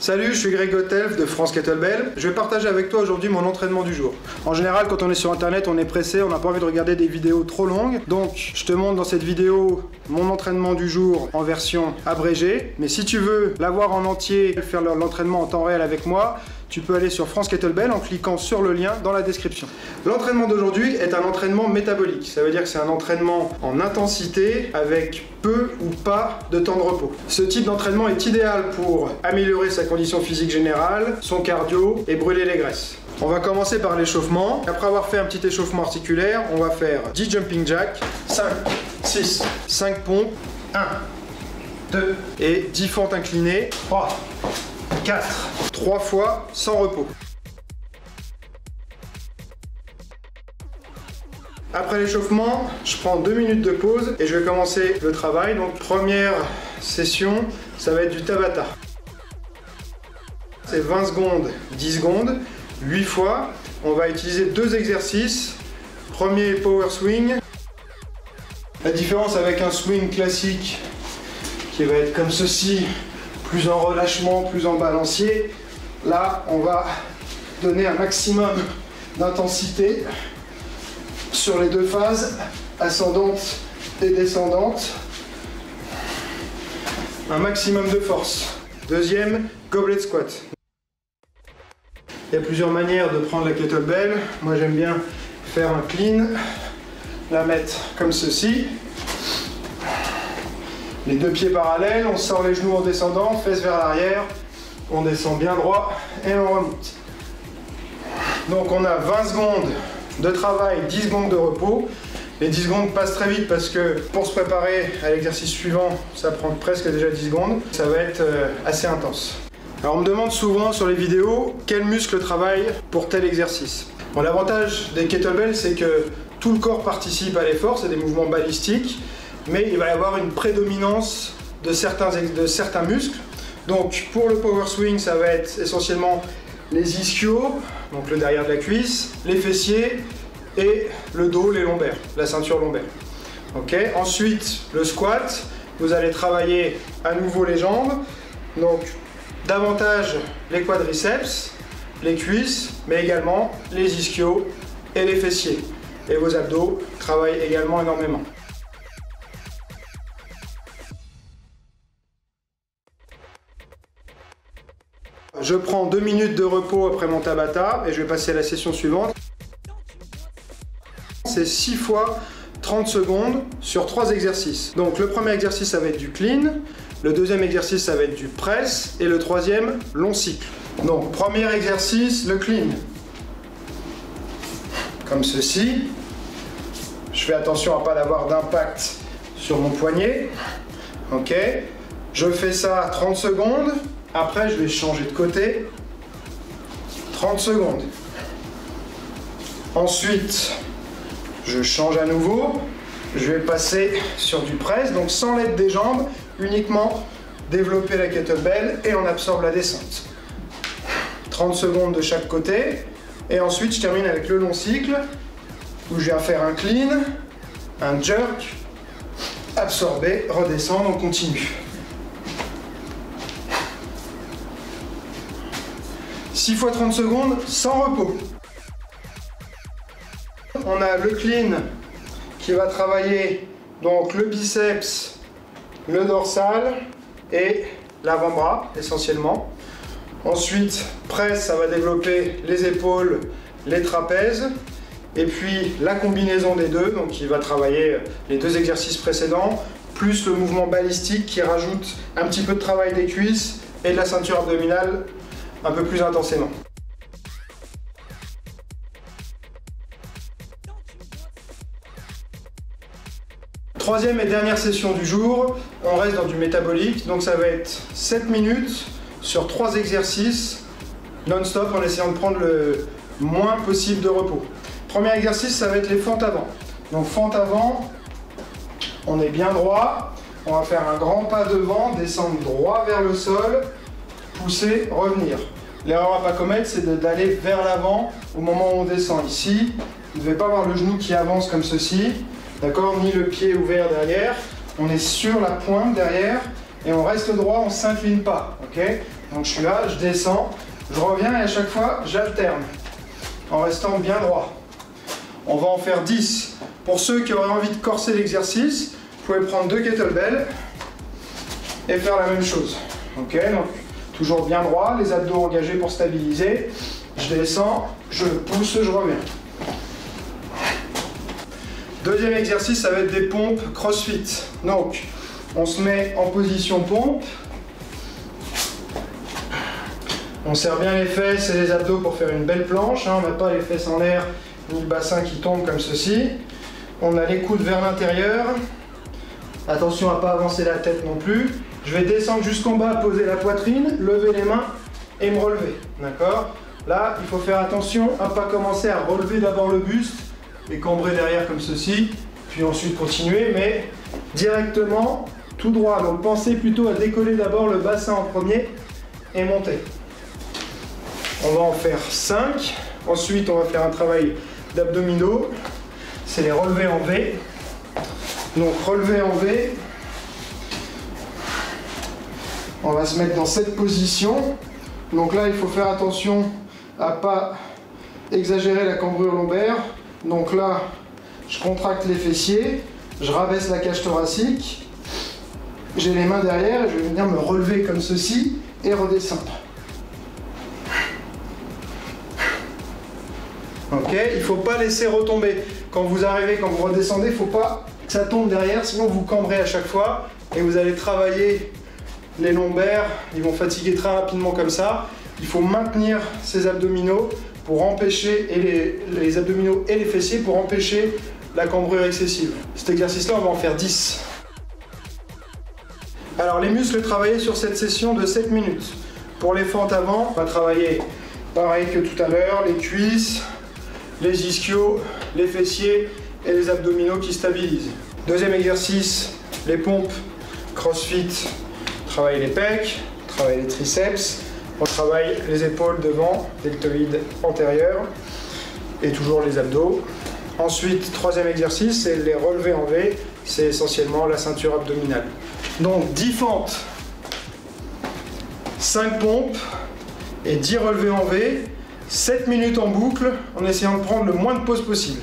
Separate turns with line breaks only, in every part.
Salut, je suis Greg Gotelf de France Kettlebell. Je vais partager avec toi aujourd'hui mon entraînement du jour. En général, quand on est sur internet, on est pressé, on n'a pas envie de regarder des vidéos trop longues. Donc, je te montre dans cette vidéo mon entraînement du jour en version abrégée. Mais si tu veux l'avoir en entier, faire l'entraînement en temps réel avec moi, tu peux aller sur France Kettlebell en cliquant sur le lien dans la description. L'entraînement d'aujourd'hui est un entraînement métabolique. Ça veut dire que c'est un entraînement en intensité avec peu ou pas de temps de repos. Ce type d'entraînement est idéal pour améliorer sa condition physique générale, son cardio et brûler les graisses. On va commencer par l'échauffement. Après avoir fait un petit échauffement articulaire, on va faire 10 jumping jacks, 5, 6, 5 pompes, 1, 2 et 10 fentes inclinées, 3, 4, 3 fois sans repos. Après l'échauffement, je prends 2 minutes de pause et je vais commencer le travail. Donc première session, ça va être du Tabata. C'est 20 secondes, 10 secondes, 8 fois. On va utiliser 2 exercices. Premier power swing. La différence avec un swing classique qui va être comme ceci, plus en relâchement, plus en balancier. Là, on va donner un maximum d'intensité sur les deux phases, ascendante et descendante. Un maximum de force. Deuxième, goblet squat. Il y a plusieurs manières de prendre la kettlebell. Moi, j'aime bien faire un clean, la mettre comme ceci. Les deux pieds parallèles, on sort les genoux en descendant, fesses vers l'arrière, on descend bien droit et on remonte. Donc on a 20 secondes de travail, 10 secondes de repos. Les 10 secondes passent très vite parce que pour se préparer à l'exercice suivant, ça prend presque déjà 10 secondes. Ça va être assez intense. Alors on me demande souvent sur les vidéos quel muscle travaille pour tel exercice. Bon, l'avantage des kettlebells, c'est que tout le corps participe à l'effort, c'est des mouvements balistiques. Mais il va y avoir une prédominance de certains muscles. Donc pour le power swing, ça va être essentiellement les ischios, donc le derrière de la cuisse, les fessiers et le dos, les lombaires, la ceinture lombaire. Okay. Ensuite, le squat, vous allez travailler à nouveau les jambes, donc davantage les quadriceps, les cuisses, mais également les ischios et les fessiers. Et vos abdos travaillent également énormément. Je prends 2 minutes de repos après mon Tabata et je vais passer à la session suivante. C'est 6 fois 30 secondes sur 3 exercices. Donc le premier exercice, ça va être du clean, le deuxième exercice, ça va être du press et le troisième, long cycle. Donc premier exercice, le clean. Comme ceci. Je fais attention à ne pas avoir d'impact sur mon poignet. Ok. Je fais ça 30 secondes. Après, je vais changer de côté. 30 secondes. Ensuite, je change à nouveau. Je vais passer sur du press, donc sans l'aide des jambes, uniquement développer la kettlebell et on absorbe la descente. 30 secondes de chaque côté. Et ensuite, je termine avec le long cycle, où je viens faire un clean, un jerk, absorber, redescendre, on continue. 6 fois 30 secondes sans repos. On a le clean qui va travailler donc le biceps, le dorsal et l'avant-bras essentiellement. Ensuite, press, ça va développer les épaules, les trapèzes. Et puis la combinaison des deux, donc il va travailler les 2 exercices précédents, plus le mouvement balistique qui rajoute un petit peu de travail des cuisses et de la ceinture abdominale un peu plus intensément. Troisième et dernière session du jour, on reste dans du métabolique, donc ça va être 7 minutes sur 3 exercices non-stop en essayant de prendre le moins possible de repos. Premier exercice, ça va être les fentes avant. Donc fente avant, on est bien droit, on va faire un grand pas devant, descendre droit vers le sol, pousser, revenir. L'erreur à ne pas commettre, c'est d'aller vers l'avant au moment où on descend. Ici, vous ne devez pas avoir le genou qui avance comme ceci, d'accord, ni le pied ouvert derrière. On est sur la pointe derrière et on reste droit, on ne s'incline pas. Okay, Donc je suis là, je descends, je reviens et à chaque fois, j'alterne en restant bien droit. On va en faire 10. Pour ceux qui auraient envie de corser l'exercice, vous pouvez prendre 2 kettlebells et faire la même chose. Ok, donc toujours bien droit, les abdos engagés pour stabiliser. Je descends, je pousse, je reviens. Deuxième exercice, ça va être des pompes CrossFit. Donc, on se met en position pompe. On serre bien les fesses et les abdos pour faire une belle planche. On n'a pas les fesses en l'air ni le bassin qui tombe comme ceci. On a les coudes vers l'intérieur. Attention à ne pas avancer la tête non plus. Je vais descendre jusqu'en bas, poser la poitrine, lever les mains et me relever. D'accord? Là, il faut faire attention à ne pas commencer à relever d'abord le buste et cambrer derrière comme ceci, puis ensuite continuer, mais directement tout droit. Donc pensez plutôt à décoller d'abord le bassin en premier et monter. On va en faire 5. Ensuite, on va faire un travail d'abdominaux. C'est les relevés en V. Donc relevés en V. On va se mettre dans cette position. Donc là, il faut faire attention à ne pas exagérer la cambrure lombaire. Donc là, je contracte les fessiers, je rabaisse la cage thoracique, j'ai les mains derrière et je vais venir me relever comme ceci et redescendre. Ok, il ne faut pas laisser retomber. Quand vous arrivez, quand vous redescendez, il ne faut pas que ça tombe derrière, sinon vous cambrez à chaque fois et vous allez travailler les lombaires, ils vont fatiguer très rapidement comme ça. Il faut maintenir ces abdominaux pour empêcher, et les abdominaux et les fessiers pour empêcher la cambrure excessive. Cet exercice-là, on va en faire 10. Alors les muscles travaillés sur cette session de 7 minutes. Pour les fentes avant, on va travailler pareil que tout à l'heure, les cuisses, les ischios, les fessiers et les abdominaux qui stabilisent. Deuxième exercice, les pompes CrossFit. Travailler les pecs, travailler les triceps, on travaille les épaules devant, deltoïde antérieur et toujours les abdos. Ensuite, troisième exercice, c'est les relevés en V, c'est essentiellement la ceinture abdominale. Donc 10 fentes, 5 pompes et 10 relevés en V, 7 minutes en boucle en essayant de prendre le moins de pauses possible.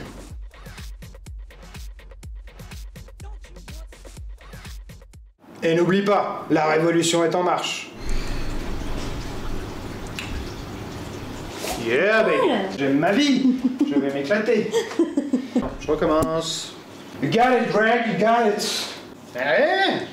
Et n'oublie pas, la révolution est en marche. Yeah baby, j'aime ma vie, je vais m'éclater. Je recommence. You got it Greg, you got it. Allez.